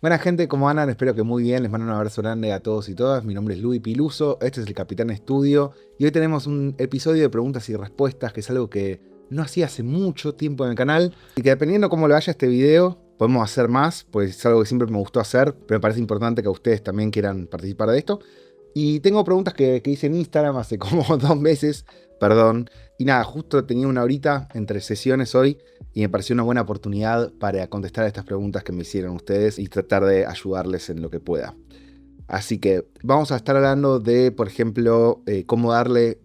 Buena gente, ¿cómo andan? Espero que muy bien. Les mando un abrazo grande a todos y todas. Mi nombre es Luis Piluso, este es el Capitán Estudio y hoy tenemos un episodio de preguntas y respuestas que es algo que no hacía hace mucho tiempo en el canal y que dependiendo cómo le vaya este video podemos hacer más, pues es algo que siempre me gustó hacer, pero me parece importante que ustedes también quieran participar de esto. Y tengo preguntas que hice en Instagram hace como 2 meses, perdón. Y nada, justo tenía una horita entre sesiones hoy y me pareció una buena oportunidad para contestar a estas preguntas que me hicieron ustedes y tratar de ayudarles en lo que pueda. Así que vamos a estar hablando de, por ejemplo, cómo darle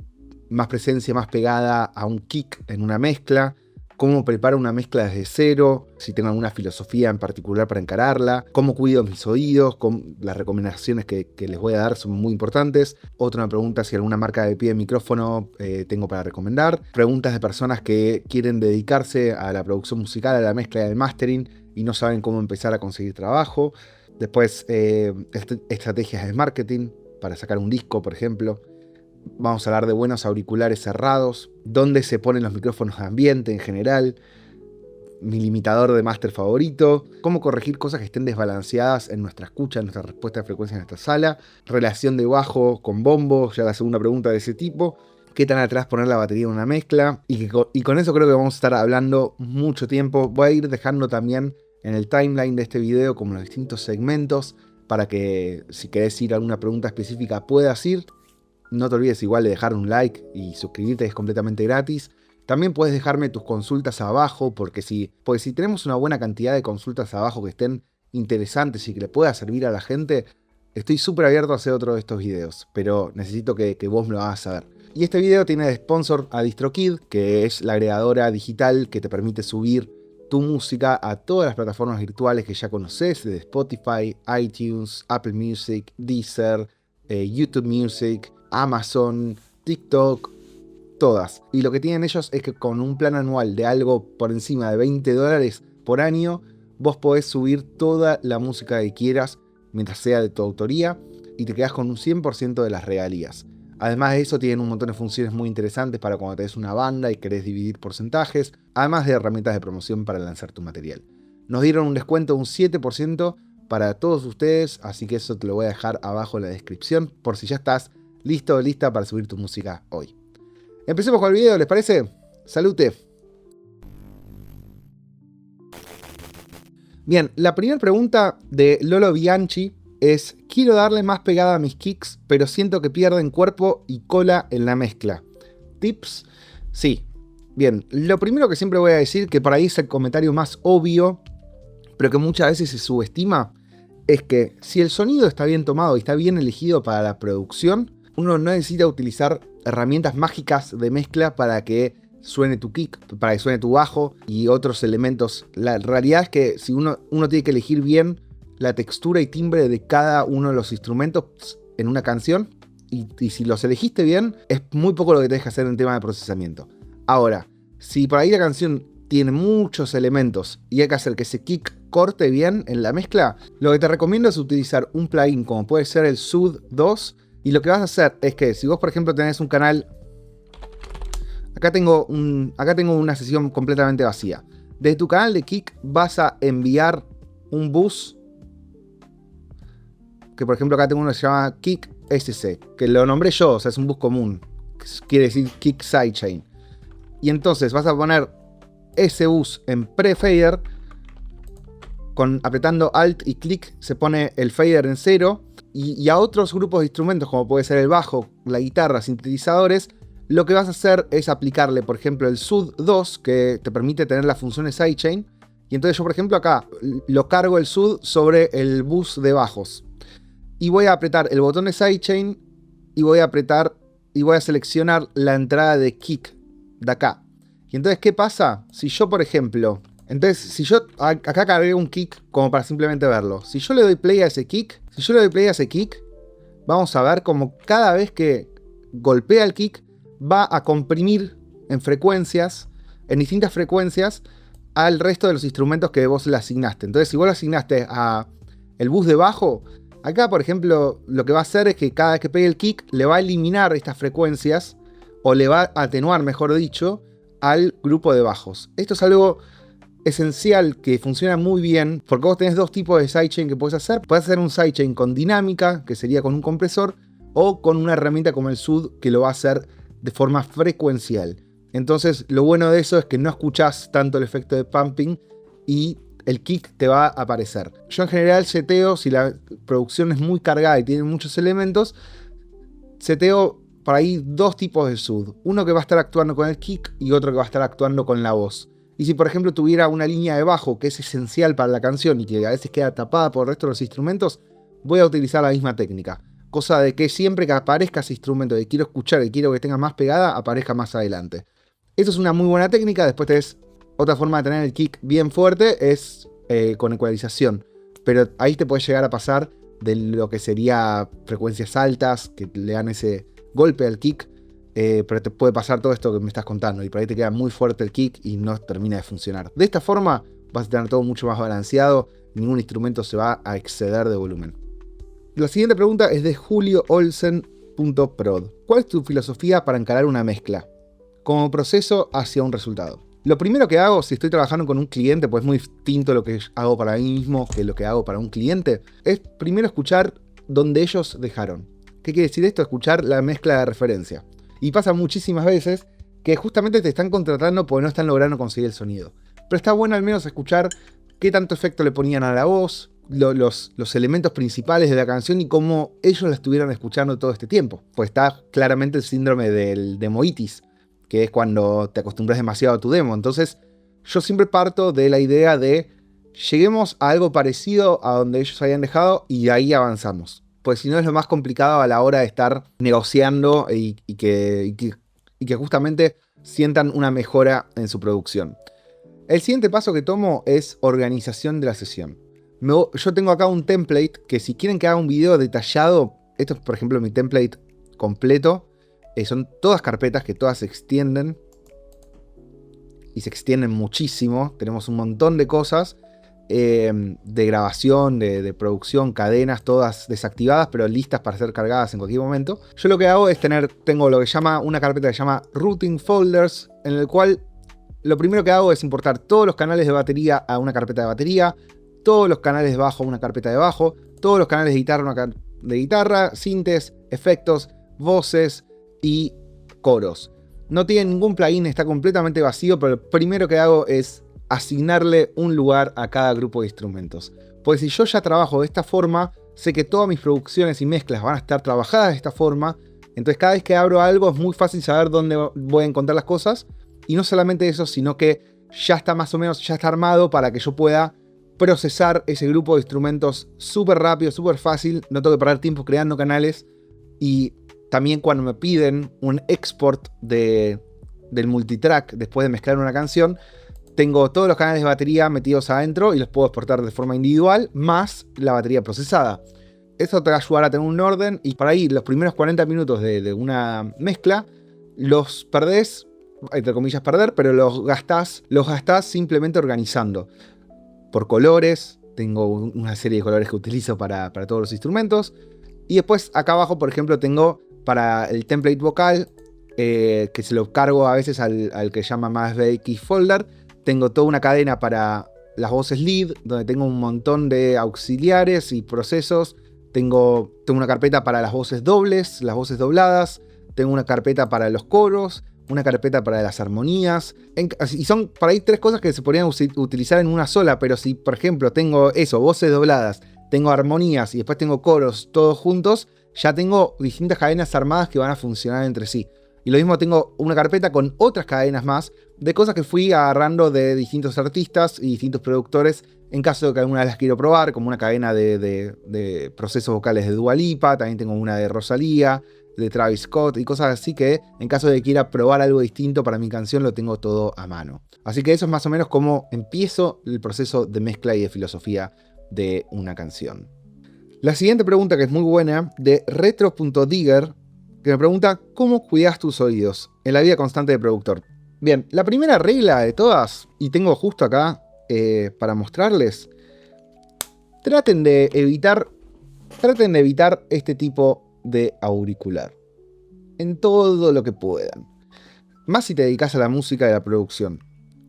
más presencia, más pegada a un kick en una mezcla, cómo preparo una mezcla desde cero, si tengo alguna filosofía en particular para encararla, cómo cuido mis oídos, las recomendaciones que les voy a dar son muy importantes. Otra me pregunta si alguna marca de pie de micrófono tengo para recomendar. Preguntas de personas que quieren dedicarse a la producción musical, a la mezcla y al mastering y no saben cómo empezar a conseguir trabajo. Después, estrategias de marketing para sacar un disco, por ejemplo. Vamos a hablar de buenos auriculares cerrados, dónde se ponen los micrófonos de ambiente en general, mi limitador de máster favorito, cómo corregir cosas que estén desbalanceadas en nuestra escucha, en nuestra respuesta de frecuencia en nuestra sala, relación de bajo con bombo, ya la segunda pregunta de ese tipo, qué tan atrás poner la batería en una mezcla, y con eso creo que vamos a estar hablando mucho tiempo. Voy a ir dejando también en el timeline de este video como los distintos segmentos para que si querés ir a alguna pregunta específica puedas ir. No te olvides igual de dejar un like y suscribirte, es completamente gratis. También puedes dejarme tus consultas abajo, porque si tenemos una buena cantidad de consultas abajo que estén interesantes y que le pueda servir a la gente, estoy súper abierto a hacer otro de estos videos, pero necesito que vos me lo hagas saber. Y este video tiene de sponsor a DistroKid, que es la agregadora digital que te permite subir tu música a todas las plataformas virtuales que ya conoces, desde Spotify, iTunes, Apple Music, Deezer, YouTube Music, Amazon, TikTok, todas. Y lo que tienen ellos es que con un plan anual de algo por encima de $20 por año, vos podés subir toda la música que quieras mientras sea de tu autoría y te quedás con un 100% de las regalías. Además de eso tienen un montón de funciones muy interesantes para cuando tenés una banda y querés dividir porcentajes, además de herramientas de promoción para lanzar tu material. Nos dieron un descuento de un 7% para todos ustedes, así que eso te lo voy a dejar abajo en la descripción por si ya estás listo o lista para subir tu música hoy. Empecemos con el video, ¿les parece? ¡Salute! Bien, la primera pregunta de Lolo Bianchi es: quiero darle más pegada a mis kicks, pero siento que pierden cuerpo y cola en la mezcla. ¿Tips? Sí. Bien, lo primero que siempre voy a decir, que por ahí es el comentario más obvio, pero que muchas veces se subestima, es que si el sonido está bien tomado y está bien elegido para la producción, uno no necesita utilizar herramientas mágicas de mezcla para que suene tu kick, para que suene tu bajo y otros elementos. La realidad es que si uno tiene que elegir bien la textura y timbre de cada uno de los instrumentos en una canción, y si los elegiste bien, es muy poco lo que tenés que hacer en tema de procesamiento. Ahora, si por ahí la canción tiene muchos elementos y hay que hacer que ese kick corte bien en la mezcla, lo que te recomiendo es utilizar un plugin como puede ser el Sud 2. Y lo que vas a hacer es que si vos por ejemplo tenés un canal, acá tengo una sesión completamente vacía. Desde tu canal de kick vas a enviar un bus, que por ejemplo acá tengo uno que se llama Kick SC, que lo nombré yo, o sea es un bus común, que quiere decir Kick Sidechain. Y entonces vas a poner ese bus en pre-fader, apretando Alt y clic se pone el fader en 0. Y a otros grupos de instrumentos, como puede ser el bajo, la guitarra, sintetizadores, lo que vas a hacer es aplicarle, por ejemplo, el Sud 2, que te permite tener las funciones sidechain. Y entonces yo, por ejemplo, acá lo cargo el Sud sobre el bus de bajos. Y voy a apretar el botón de sidechain y voy a seleccionar la entrada de kick de acá. Y entonces, ¿qué pasa? Si yo, por ejemplo, acá cargué un kick como para simplemente verlo. Si yo le doy play a ese kick, vamos a ver como cada vez que golpea el kick va a comprimir en distintas frecuencias, al resto de los instrumentos que vos le asignaste. Entonces, si vos le asignaste a el bus de bajo, acá, por ejemplo, lo que va a hacer es que cada vez que pegue el kick le va a eliminar estas frecuencias, o le va a atenuar, mejor dicho, al grupo de bajos. Esto es algo esencial que funciona muy bien, porque vos tenés dos tipos de sidechain que podés hacer. Podés hacer un sidechain con dinámica, que sería con un compresor, o con una herramienta como el SUD, que lo va a hacer de forma frecuencial. Entonces, lo bueno de eso es que no escuchás tanto el efecto de pumping y el kick te va a aparecer. Yo en general seteo, si la producción es muy cargada y tiene muchos elementos, seteo por ahí dos tipos de SUD. Uno que va a estar actuando con el kick y otro que va a estar actuando con la voz. Y si por ejemplo tuviera una línea de bajo que es esencial para la canción y que a veces queda tapada por el resto de los instrumentos, voy a utilizar la misma técnica. Cosa de que siempre que aparezca ese instrumento que quiero escuchar, que quiero que tenga más pegada, aparezca más adelante. Eso es una muy buena técnica. Después tenés otra forma de tener el kick bien fuerte, es con ecualización. Pero ahí te puedes llegar a pasar de lo que sería frecuencias altas, que le dan ese golpe al kick, pero te puede pasar todo esto que me estás contando, y por ahí te queda muy fuerte el kick y no termina de funcionar. De esta forma vas a tener todo mucho más balanceado, ningún instrumento se va a exceder de volumen. La siguiente pregunta es de julioolsen.prod. ¿Cuál es tu filosofía para encarar una mezcla como proceso hacia un resultado? Lo primero que hago, si estoy trabajando con un cliente, pues es muy distinto lo que hago para mí mismo que lo que hago para un cliente, es primero escuchar donde ellos dejaron. ¿Qué quiere decir esto? Escuchar la mezcla de referencia. Y pasa muchísimas veces que justamente te están contratando porque no están logrando conseguir el sonido. Pero está bueno al menos escuchar qué tanto efecto le ponían a la voz, los elementos principales de la canción y cómo ellos la estuvieron escuchando todo este tiempo. Pues está claramente el síndrome del demoitis, que es cuando te acostumbras demasiado a tu demo. Entonces yo siempre parto de la idea de lleguemos a algo parecido a donde ellos habían dejado y ahí avanzamos. Pues si no es lo más complicado a la hora de estar negociando y que justamente sientan una mejora en su producción. El siguiente paso que tomo es organización de la sesión. Yo tengo acá un template que si quieren que haga un video detallado, esto es por ejemplo mi template completo, son todas carpetas que todas se extienden y se extienden muchísimo. Tenemos un montón de cosas de grabación, de producción, cadenas, todas desactivadas, pero listas para ser cargadas en cualquier momento. Yo lo que hago es tengo lo que llama una carpeta que se llama Routing Folders, en el cual lo primero que hago es importar todos los canales de batería a una carpeta de batería, todos los canales de bajo a una carpeta de bajo, todos los canales de guitarra a una carpeta de guitarra, sintes, efectos, voces y coros. No tiene ningún plugin, está completamente vacío, pero lo primero que hago es asignarle un lugar a cada grupo de instrumentos. Pues si yo ya trabajo de esta forma, sé que todas mis producciones y mezclas van a estar trabajadas de esta forma, entonces cada vez que abro algo es muy fácil saber dónde voy a encontrar las cosas, y no solamente eso, sino que ya está más o menos, ya está armado para que yo pueda procesar ese grupo de instrumentos súper rápido, súper fácil, no tengo que perder tiempo creando canales. Y también cuando me piden un export del multitrack después de mezclar una canción, tengo todos los canales de batería metidos adentro y los puedo exportar de forma individual, más la batería procesada. Esto te va a ayudar a tener un orden, y por ahí los primeros 40 minutos de una mezcla los perdés, entre comillas perder, pero los gastás simplemente organizando. Por colores, tengo una serie de colores que utilizo para todos los instrumentos. Y después acá abajo, por ejemplo, tengo para el template vocal, que se lo cargo a veces al que llama más BX Folder. Tengo toda una cadena para las voces lead, donde tengo un montón de auxiliares y procesos. Tengo una carpeta para las voces dobles, las voces dobladas. Tengo una carpeta para los coros, una carpeta para las armonías. Y son por ahí tres cosas que se podrían utilizar en una sola, pero si por ejemplo tengo eso, voces dobladas, tengo armonías y después tengo coros todos juntos, ya tengo distintas cadenas armadas que van a funcionar entre sí. Y lo mismo, tengo una carpeta con otras cadenas más de cosas que fui agarrando de distintos artistas y distintos productores en caso de que alguna las quiero probar, como una cadena de procesos vocales de Dua Lipa. También tengo una de Rosalía, de Travis Scott y cosas así, que en caso de que quiera probar algo distinto para mi canción lo tengo todo a mano. Así que eso es más o menos cómo empiezo el proceso de mezcla y de filosofía de una canción. La siguiente pregunta, que es muy buena, de retro.digger, que me pregunta: ¿cómo cuidas tus oídos en la vida constante de productor? Bien, la primera regla de todas, y tengo justo acá para mostrarles, traten de evitar este tipo de auricular en todo lo que puedan. Más si te dedicas a la música y a la producción.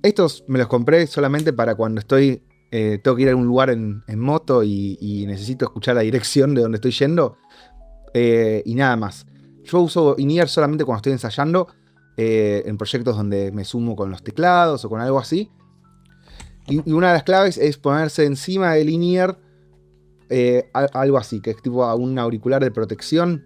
Estos me los compré solamente para cuando tengo que ir a algún lugar en moto y necesito escuchar la dirección de donde estoy yendo. Y nada más. Yo uso in-ear solamente cuando estoy ensayando, en proyectos donde me sumo con los teclados o con algo así. Y una de las claves es ponerse encima del in-ear algo así, que es tipo un auricular de protección.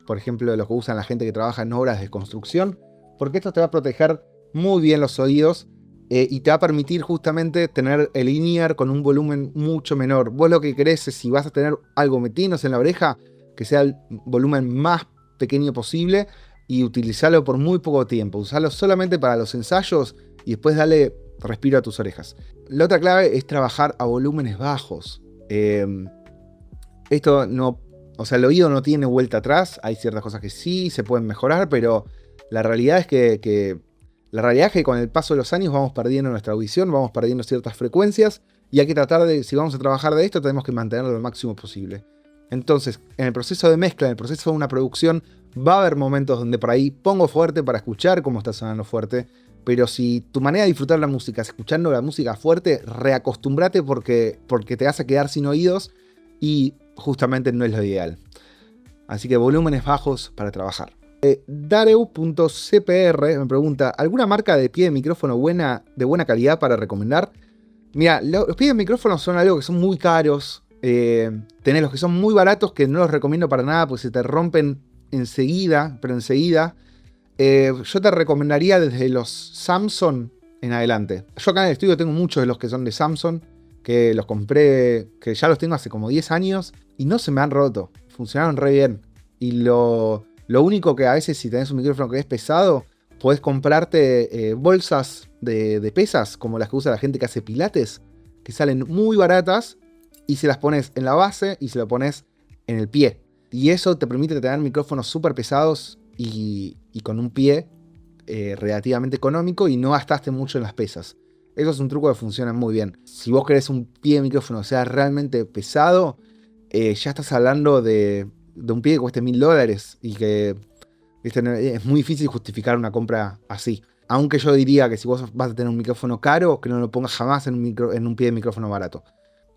Por ejemplo, lo que usan la gente que trabaja en obras de construcción. Porque esto te va a proteger muy bien los oídos. Y te va a permitir justamente tener el in-ear con un volumen mucho menor. Vos lo que querés es, si vas a tener algo metiéndose en la oreja, que sea el volumen más pequeño posible y utilizarlo por muy poco tiempo. Usarlo solamente para los ensayos y después darle respiro a tus orejas. La otra clave es trabajar a volúmenes bajos. Esto no... O sea, el oído no tiene vuelta atrás. Hay ciertas cosas que sí se pueden mejorar, pero la realidad es que con el paso de los años vamos perdiendo nuestra audición, vamos perdiendo ciertas frecuencias y hay que tratar de, si vamos a trabajar de esto, tenemos que mantenerlo lo máximo posible. Entonces, en el proceso de mezcla, en el proceso de una producción, va a haber momentos donde por ahí pongo fuerte para escuchar cómo está sonando fuerte, pero si tu manera de disfrutar la música es escuchando la música fuerte, reacostúmbrate porque te vas a quedar sin oídos y justamente no es lo ideal. Así que volúmenes bajos para trabajar. Dareu.cpr me pregunta, ¿alguna marca de pie de micrófono de buena calidad para recomendar? Mira, los pies de micrófono son algo que son muy caros. Tenés los que son muy baratos, que no los recomiendo para nada, porque se te rompen enseguida, pero enseguida. Yo te recomendaría desde los Samsung en adelante. Yo acá en el estudio tengo muchos de los que son de Samsung, que los compré, que ya los tengo hace como 10 años, y no se me han roto. Funcionaron re bien. Y lo único que a veces, si tenés un micrófono que es pesado, podés comprarte bolsas de pesas, como las que usa la gente que hace pilates, que salen muy baratas, y se las pones en la base y se lo pones en el pie. Y eso te permite tener micrófonos súper pesados y con un pie relativamente económico y no gastaste mucho en las pesas. Eso es un truco que funciona muy bien. Si vos querés un pie de micrófono sea realmente pesado, ya estás hablando de un pie que cueste $1000 y que es muy difícil justificar una compra así. Aunque yo diría que si vos vas a tener un micrófono caro, que no lo pongas jamás en un pie de micrófono barato.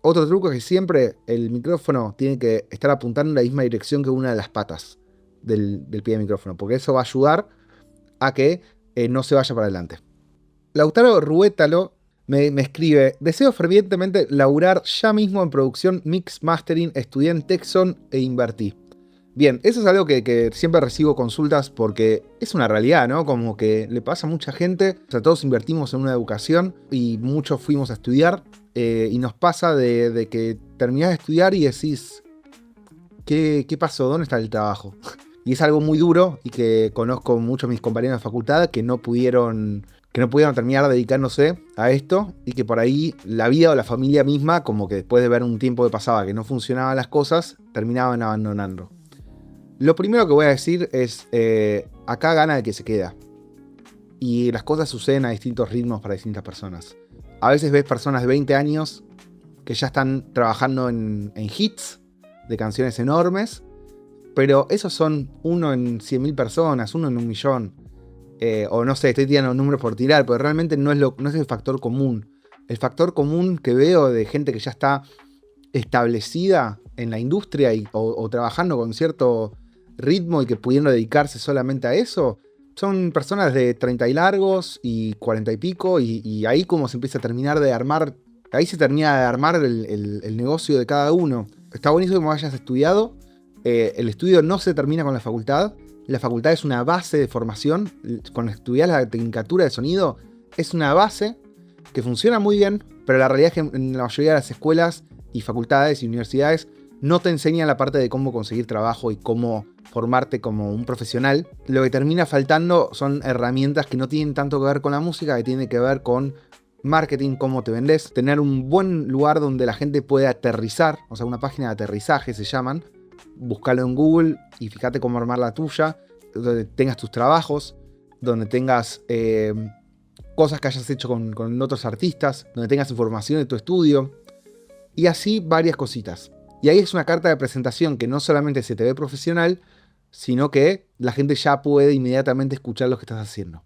Otro truco es que siempre el micrófono tiene que estar apuntando en la misma dirección que una de las patas del pie de micrófono, porque eso va a ayudar a que no se vaya para adelante. Lautaro Ruétalo me escribe: deseo fervientemente laburar ya mismo en producción, mix, mastering, estudié en Texon e invertí. Bien, eso es algo que siempre recibo consultas porque es una realidad, ¿no? Como que le pasa a mucha gente. O sea, todos invertimos en una educación y muchos fuimos a estudiar. Y nos pasa de que terminás de estudiar y decís, ¿qué pasó? ¿Dónde está el trabajo? Y es algo muy duro y que conozco muchos de mis compañeros de facultad que no pudieron terminar dedicándose a esto y que por ahí la vida o la familia misma, como que después de ver un tiempo que pasaba que no funcionaban las cosas, terminaban abandonando. Lo primero que voy a decir es, acá gana el que se queda. Y las cosas suceden a distintos ritmos para distintas personas. A veces ves personas de 20 años que ya están trabajando en hits de canciones enormes, pero esos son uno en 100.000 personas, uno en 1.000.000. O no sé, estoy tirando números por tirar, pero realmente no es el factor común. El factor común que veo de gente que ya está establecida en la industria o trabajando con cierto ritmo y que pudiendo dedicarse solamente a eso, son personas de 30 y largos y 40 y pico, y ahí como se empieza a terminar de armar, ahí se termina de armar el negocio de cada uno. Está buenísimo que hayas estudiado. El estudio no se termina con la facultad es una base de formación. Cuando estudias la tecnicatura de sonido, es una base que funciona muy bien, pero la realidad es que en la mayoría de las escuelas y facultades y universidades no te enseñan la parte de cómo conseguir trabajo y cómo formarte como un profesional. Lo que termina faltando son herramientas que no tienen tanto que ver con la música, que tienen que ver con marketing, cómo te vendés, tener un buen lugar donde la gente pueda aterrizar, o sea, una página de aterrizaje se llaman. Búscalo en Google y fíjate cómo armar la tuya, donde tengas tus trabajos, donde tengas cosas que hayas hecho con otros artistas, donde tengas información de tu estudio, y así varias cositas. Y ahí es una carta de presentación que no solamente se te ve profesional, sino que la gente ya puede inmediatamente escuchar lo que estás haciendo.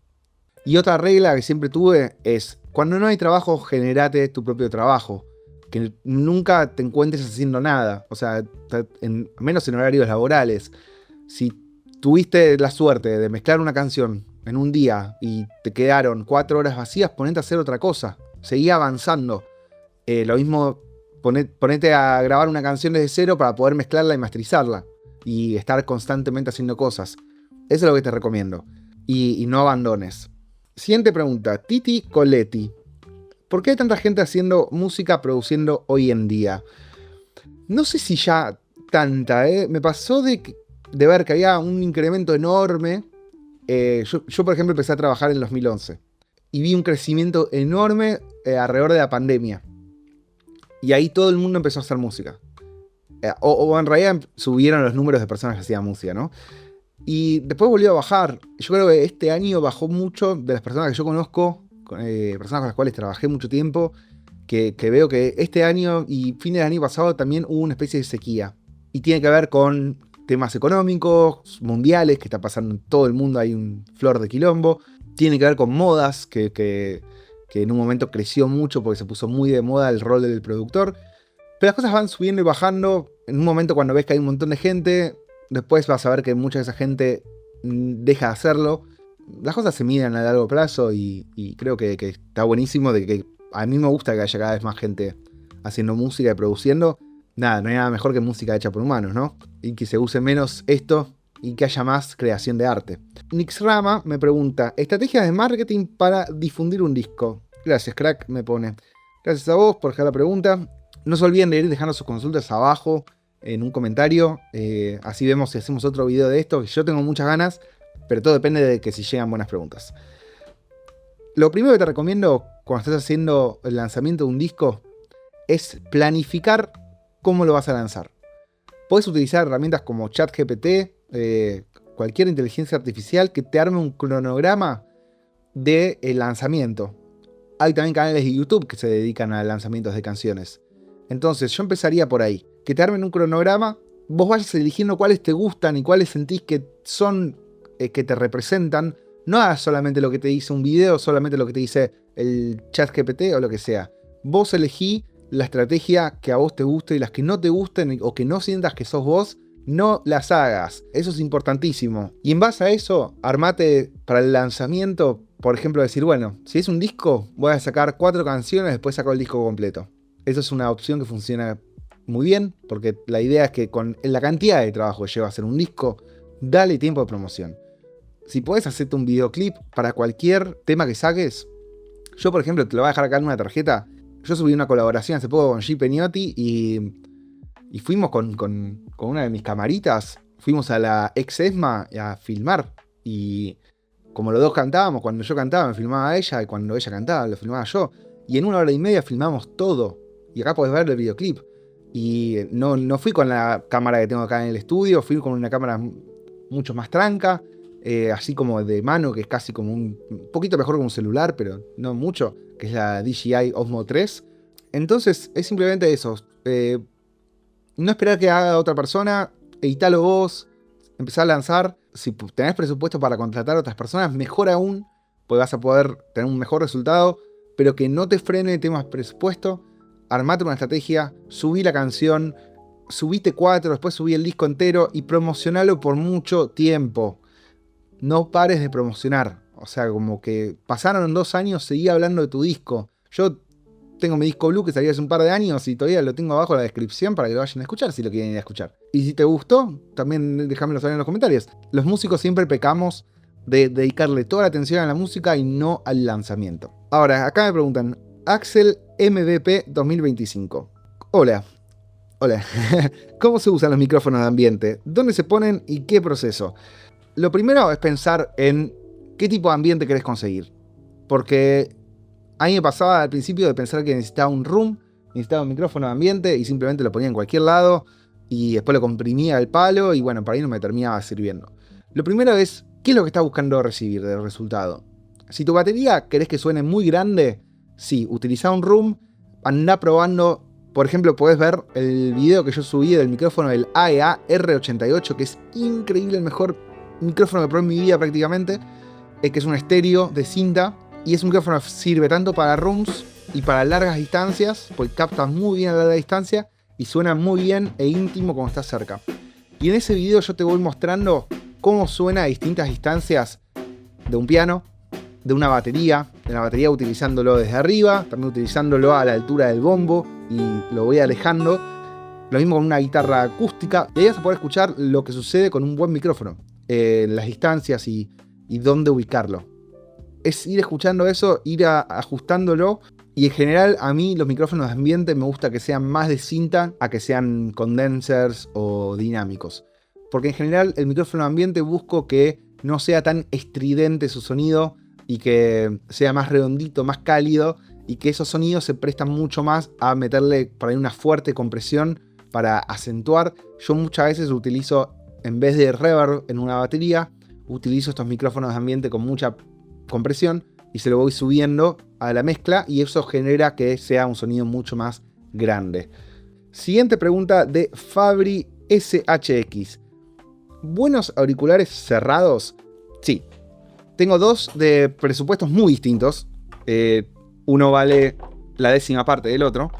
Y otra regla que siempre tuve es, cuando no hay trabajo, generate tu propio trabajo. Que nunca te encuentres haciendo nada. O sea, menos en horarios laborales. Si tuviste la suerte de mezclar una canción en un día y te quedaron 4 horas vacías, ponete a hacer otra cosa. Seguí avanzando. Lo mismo, ponete a grabar una canción desde cero para poder mezclarla y masterizarla. Y estar constantemente haciendo cosas. Eso es lo que te recomiendo. Y no abandones. Siguiente pregunta. Titi Coletti. ¿Por qué hay tanta gente haciendo música, produciendo hoy en día? No sé si ya tanta, ¿eh? Me pasó de ver que había un incremento enorme. Yo, por ejemplo, empecé a trabajar en 2011. Y vi un crecimiento enorme alrededor de la pandemia. Y ahí todo el mundo empezó a hacer música. O en realidad subieron los números de personas que hacían música, ¿no? Y después volvió a bajar. Yo creo que este año bajó mucho de las personas que yo conozco, personas con las cuales trabajé mucho tiempo, que veo que este año y fin del año pasado también hubo una especie de sequía. Y tiene que ver con temas económicos, mundiales, que está pasando en todo el mundo, hay un flor de quilombo. Tiene que ver con modas, que en un momento creció mucho porque se puso muy de moda el rol del productor. Pero las cosas van subiendo y bajando. En un momento, cuando ves que hay un montón de gente, después vas a ver que mucha de esa gente deja de hacerlo. Las cosas se miden a largo plazo y creo que está buenísimo de que a mí me gusta que haya cada vez más gente haciendo música y produciendo. Nada, no hay nada mejor que música hecha por humanos, ¿no? Y que se use menos esto y que haya más creación de arte. Nixrama me pregunta, ¿estrategias de marketing para difundir un disco? Gracias, crack, me pone. Gracias a vos por dejar la pregunta. No se olviden de ir dejando sus consultas abajo en un comentario. Así vemos si hacemos otro video de esto, que yo tengo muchas ganas, pero todo depende de que si llegan buenas preguntas. Lo primero que te recomiendo cuando estás haciendo el lanzamiento de un disco es planificar cómo lo vas a lanzar. Puedes utilizar herramientas como ChatGPT, cualquier inteligencia artificial que te arme un cronograma del lanzamiento. Hay también canales de YouTube que se dedican a lanzamientos de canciones. Entonces yo empezaría por ahí. Que te armen un cronograma, vos vayas eligiendo cuáles te gustan y cuáles sentís que son, que te representan. No hagas solamente lo que te dice un video, solamente lo que te dice el ChatGPT o lo que sea. Vos elegí la estrategia que a vos te guste y las que no te gusten o que no sientas que sos vos, no las hagas. Eso es importantísimo. Y en base a eso, armate para el lanzamiento, por ejemplo, decir, bueno, si es un disco, voy a sacar 4 canciones, después saco el disco completo. Eso es una opción que funciona muy bien, porque la idea es que con la cantidad de trabajo que lleva a hacer un disco, dale tiempo de promoción. Si podés hacerte un videoclip para cualquier tema que saques, yo por ejemplo te lo voy a dejar acá en una tarjeta. Yo subí una colaboración hace poco con G. Peniotti y fuimos con una de mis camaritas, fuimos a la ex ESMA a filmar. Y como los dos cantábamos, cuando yo cantaba me filmaba ella y cuando ella cantaba lo filmaba yo. Y en 1 hora y media filmamos todo. Y acá podés ver el videoclip. Y no fui con la cámara que tengo acá en el estudio, fui con una cámara mucho más tranca, así como de mano, que es casi como un poquito mejor que un celular, pero no mucho, que es la DJI Osmo 3. Entonces es simplemente eso. No esperar que haga otra persona, editalo vos, empezar a lanzar. Si tenés presupuesto para contratar a otras personas, mejor aún, pues vas a poder tener un mejor resultado, pero que no te frene temas presupuesto. Armate una estrategia, subí la canción, subiste 4, después subí el disco entero y promocionalo por mucho tiempo. No pares de promocionar. O sea, como que pasaron 2 años, seguí hablando de tu disco. Yo tengo mi disco Blue que salió hace un par de años y todavía lo tengo abajo en la descripción para que lo vayan a escuchar si lo quieren ir a escuchar. Y si te gustó, también déjamelo saber en los comentarios. Los músicos siempre pecamos de dedicarle toda la atención a la música y no al lanzamiento. Ahora, acá me preguntan, Axel MVP 2025. Hola. ¿Cómo se usan los micrófonos de ambiente? ¿Dónde se ponen y qué proceso? Lo primero es pensar en qué tipo de ambiente querés conseguir. Porque a mí me pasaba al principio de pensar que necesitaba un room, necesitaba un micrófono de ambiente y simplemente lo ponía en cualquier lado y después lo comprimía al palo y bueno, para ahí no me terminaba sirviendo. Lo primero es, ¿qué es lo que estás buscando recibir del resultado? Si tu batería querés que suene muy grande, sí, utiliza un room, andá probando. Por ejemplo, podés ver el video que yo subí del micrófono del AEA R88, que es increíble, el mejor micrófono que probé en mi vida prácticamente. que es un estéreo de cinta. Y ese micrófono sirve tanto para rooms y para largas distancias, porque capta muy bien a larga distancia y suena muy bien e íntimo cuando estás cerca. Y en ese video yo te voy mostrando cómo suena a distintas distancias de un piano, de una batería, utilizándolo desde arriba, también utilizándolo a la altura del bombo y lo voy alejando. Lo mismo con una guitarra acústica. Y ahí vas a poder escuchar lo que sucede con un buen micrófono, las distancias y dónde ubicarlo. Es ir escuchando eso, ir ajustándolo. Y en general a mí los micrófonos de ambiente me gusta que sean más de cinta a que sean condensers o dinámicos. Porque en general el micrófono de ambiente busco que no sea tan estridente su sonido y que sea más redondito, más cálido, y que esos sonidos se prestan mucho más a meterle por ahí una fuerte compresión para acentuar. Yo muchas veces utilizo, en vez de reverb en una batería, utilizo estos micrófonos de ambiente con mucha compresión y se lo voy subiendo a la mezcla y eso genera que sea un sonido mucho más grande. Siguiente pregunta de Fabri SHX. ¿Buenos auriculares cerrados? Sí. Tengo dos de presupuestos muy distintos. Uno vale la 10ª parte del otro.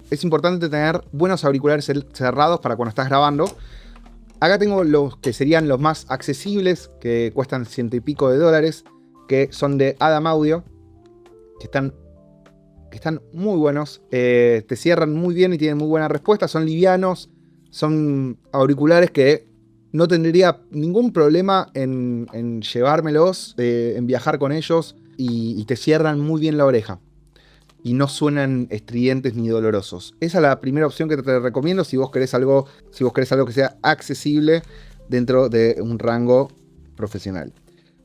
Es importante tener buenos auriculares cerrados para cuando estás grabando. Acá tengo los que serían los más accesibles, que cuestan $100 y pico, que son de Adam Audio, que están muy buenos. Te cierran muy bien y tienen muy buena respuesta. Son livianos, son auriculares que no tendría ningún problema en llevármelos, en viajar con ellos, y te cierran muy bien la oreja. Y no suenan estridentes ni dolorosos. Esa es la primera opción que te recomiendo si vos querés algo que sea accesible dentro de un rango profesional.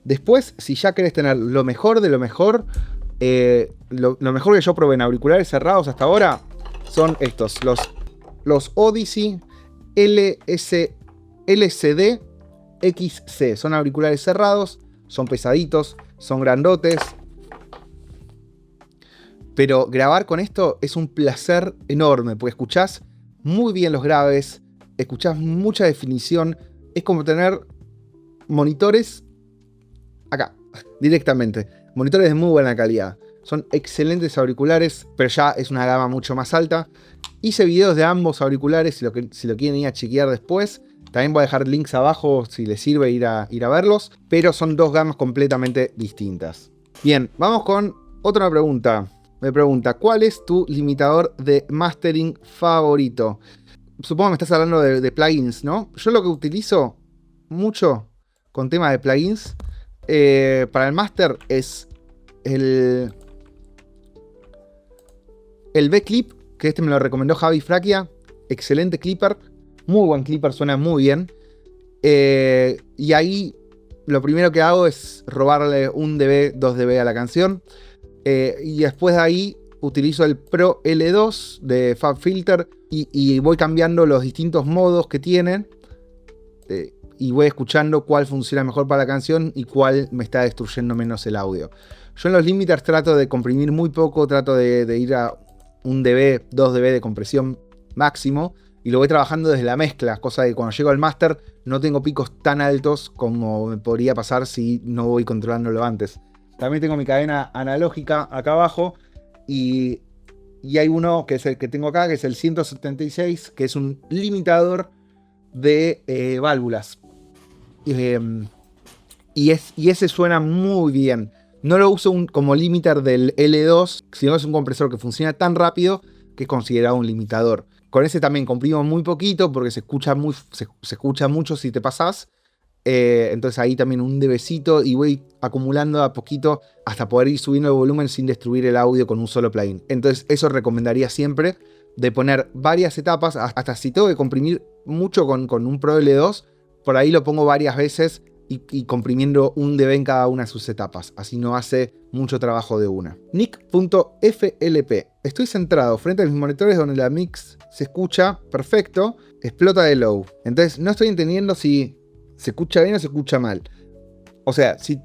Después, si ya querés tener lo mejor de lo mejor, lo mejor que yo probé en auriculares cerrados hasta ahora son estos, los Odyssey LCD XC. Son auriculares cerrados, son pesaditos, son grandotes. Pero grabar con esto es un placer enorme, porque escuchás muy bien los graves, escuchás mucha definición. Es como tener monitores acá, directamente. Monitores de muy buena calidad. Son excelentes auriculares, pero ya es una gama mucho más alta. Hice videos de ambos auriculares, si lo quieren ir a chequear después. También voy a dejar links abajo si les sirve ir a verlos. Pero son dos gamas completamente distintas. Bien, vamos con otra pregunta. Me pregunta, ¿cuál es tu limitador de mastering favorito? Supongo que me estás hablando de plugins, ¿no? Yo lo que utilizo mucho con tema de plugins para el master es el B-Clip, que este me lo recomendó Javi Fraquia. Excelente clipper, muy buen clipper, suena muy bien. Y ahí lo primero que hago es robarle 1 dB, 2 dB a la canción. Y después de ahí utilizo el Pro L2 de FabFilter y voy cambiando los distintos modos que tienen y voy escuchando cuál funciona mejor para la canción y cuál me está destruyendo menos el audio. Yo en los limiters trato de comprimir muy poco, trato de ir a 1 dB, 2 dB de compresión máximo y lo voy trabajando desde la mezcla, cosa que cuando llego al master no tengo picos tan altos como me podría pasar si no voy controlándolo antes. También tengo mi cadena analógica acá abajo y hay uno que es el que tengo acá, que es el 176, que es un limitador de válvulas. Y ese suena muy bien. No lo uso como limiter del L2, sino es un compresor que funciona tan rápido que es considerado un limitador. Con ese también comprimo muy poquito porque se escucha mucho si te pasás. Entonces ahí también un dBcito y voy acumulando a poquito hasta poder ir subiendo el volumen sin destruir el audio con un solo plugin. Entonces eso recomendaría siempre de poner varias etapas, hasta si tengo que comprimir mucho con un Pro L2, por ahí lo pongo varias veces y comprimiendo 1 dB en cada una de sus etapas. Así no hace mucho trabajo de una. Nick.flp. Estoy centrado frente a mis monitores donde la mix se escucha perfecto, explota de low. Entonces no estoy entendiendo si se escucha bien o se escucha mal. O sea, si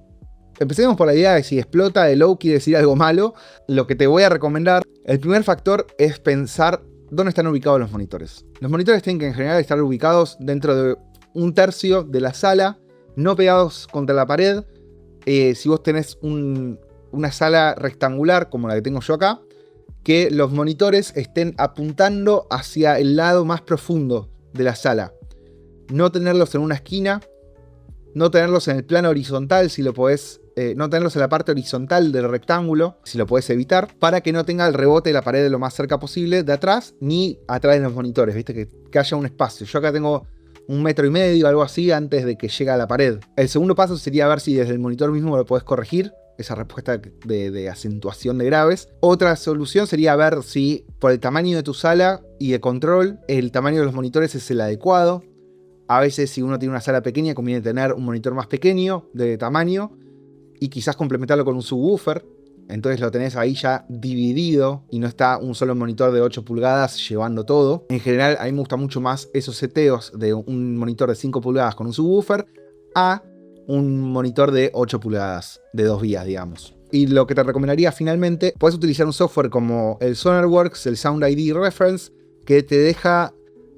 empecemos por la idea de si explota de low quiere decir algo malo, lo que te voy a recomendar, el primer factor es pensar dónde están ubicados los monitores. Los monitores tienen que en general estar ubicados dentro de 1/3 de la sala, no pegados contra la pared, si vos tenés una sala rectangular como la que tengo yo acá, que los monitores estén apuntando hacia el lado más profundo de la sala. No tenerlos en una esquina, no tenerlos en el plano horizontal, si lo podés, no tenerlos en la parte horizontal del rectángulo, si lo podés evitar, para que no tenga el rebote de la pared lo más cerca posible de atrás, ni atrás de los monitores, ¿viste? Que haya un espacio. Yo acá tengo 1,5 metros, algo así, antes de que llegue a la pared. El segundo paso sería ver si desde el monitor mismo lo podés corregir, esa respuesta de acentuación de graves. Otra solución sería ver si por el tamaño de tu sala y de control, el tamaño de los monitores es el adecuado. A veces si uno tiene una sala pequeña conviene tener un monitor más pequeño de tamaño y quizás complementarlo con un subwoofer. Entonces lo tenés ahí ya dividido y no está un solo monitor de 8 pulgadas llevando todo. En general a mí me gusta mucho más esos seteos de un monitor de 5 pulgadas con un subwoofer a un monitor de 8 pulgadas de 2 vías, digamos. Y lo que te recomendaría finalmente, puedes utilizar un software como el Sonarworks, el Sound ID Reference, que te deja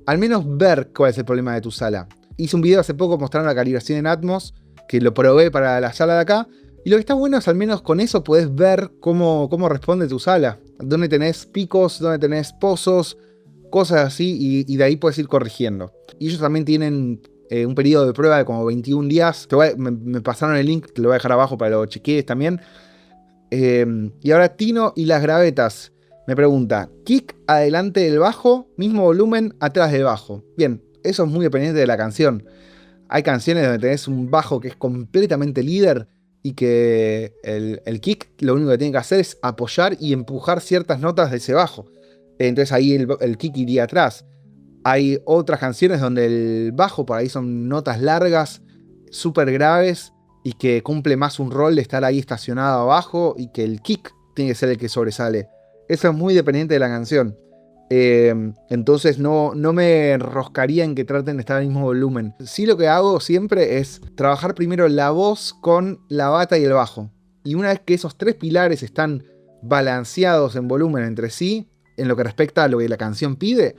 al menos ver cuál es el problema de tu sala. Hice un video hace poco mostrando la calibración en Atmos, que lo probé para la sala de acá. Y lo que está bueno es al menos con eso podés ver cómo responde tu sala. Dónde tenés picos, dónde tenés pozos, cosas así, y de ahí puedes ir corrigiendo. Y ellos también tienen un periodo de prueba de como 21 días. Me pasaron el link, te lo voy a dejar abajo para que lo chequees también. Y ahora Tino y las gravetas me pregunta, kick adelante del bajo, mismo volumen atrás del bajo. Bien, eso es muy dependiente de la canción. Hay canciones donde tenés un bajo que es completamente líder y que el kick lo único que tiene que hacer es apoyar y empujar ciertas notas de ese bajo. Entonces ahí el kick iría atrás. Hay otras canciones donde el bajo por ahí son notas largas, súper graves, y que cumple más un rol de estar ahí estacionado abajo, y que el kick tiene que ser el que sobresale. Eso es muy dependiente de la canción. Entonces no me enroscaría en que traten de estar al mismo volumen. Sí, lo que hago siempre es trabajar primero la voz con la bata y el bajo. Y una vez que esos tres pilares están balanceados en volumen entre sí, en lo que respecta a lo que la canción pide,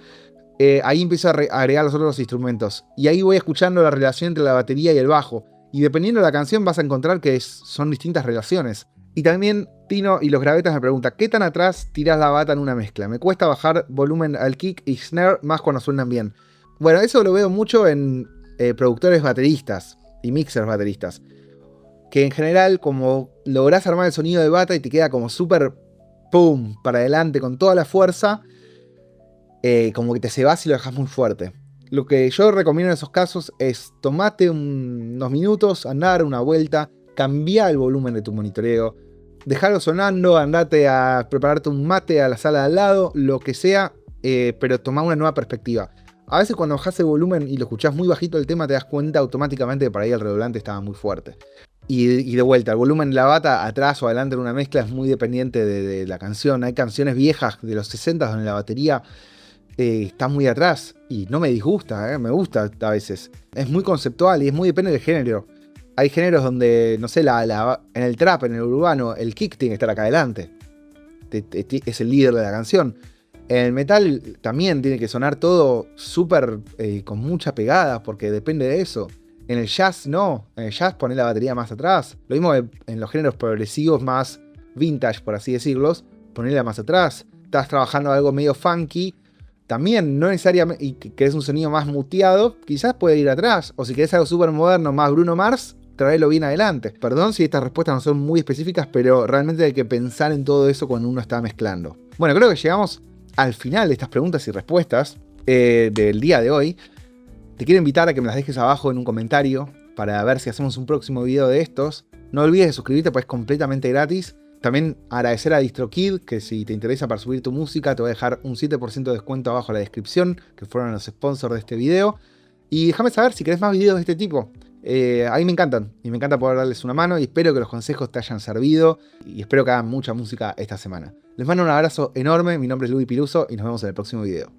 ahí empiezo a agregar los otros instrumentos. Y ahí voy escuchando la relación entre la batería y el bajo. Y dependiendo de la canción vas a encontrar que son distintas relaciones. Y también Tino y los gravetas me pregunta, ¿qué tan atrás tirás la bata en una mezcla? Me cuesta bajar volumen al kick y snare más cuando suenan bien. Bueno, eso lo veo mucho en productores bateristas y mixers bateristas. Que en general, como lográs armar el sonido de bata y te queda como súper pum para adelante con toda la fuerza, como que te cebás y lo dejas muy fuerte. Lo que yo recomiendo en esos casos es tomate unos minutos, andar una vuelta, cambiar el volumen de tu monitoreo, dejarlo sonando, andate a prepararte un mate a la sala de al lado, lo que sea, pero tomá una nueva perspectiva. A veces cuando bajás el volumen y lo escuchás muy bajito el tema, te das cuenta automáticamente que por ahí el redoblante estaba muy fuerte. Y de vuelta, el volumen de la bata atrás o adelante en una mezcla es muy dependiente de la canción. Hay canciones viejas de los 60 donde la batería está muy atrás y no me disgusta, me gusta a veces. Es muy conceptual y es muy depende del género. Hay géneros donde, no sé, en el trap, en el urbano, el kick tiene que estar acá adelante. Es el líder de la canción. En el metal también tiene que sonar todo súper con mucha pegada, porque depende de eso. En el jazz no. En el jazz pone la batería más atrás. Lo mismo en los géneros progresivos más vintage, por así decirlos, ponerla más atrás. Estás trabajando algo medio funky, también no necesariamente, y que es un sonido más muteado, quizás puede ir atrás. O si querés algo súper moderno, más Bruno Mars, tráelo bien adelante. Perdón si estas respuestas no son muy específicas, pero realmente hay que pensar en todo eso cuando uno está mezclando. Bueno, creo que llegamos al final de estas preguntas y respuestas del día de hoy. Te quiero invitar a que me las dejes abajo en un comentario para ver si hacemos un próximo video de estos. No olvides de suscribirte, pues es completamente gratis. También agradecer a DistroKid, que si te interesa para subir tu música, te voy a dejar un 7% de descuento abajo en la descripción, que fueron los sponsors de este video. Y déjame saber si querés más videos de este tipo. A mí me encantan, y me encanta poder darles una mano, y espero que los consejos te hayan servido, y espero que hagan mucha música esta semana. Les mando un abrazo enorme, mi nombre es Luis Piluso, y nos vemos en el próximo video.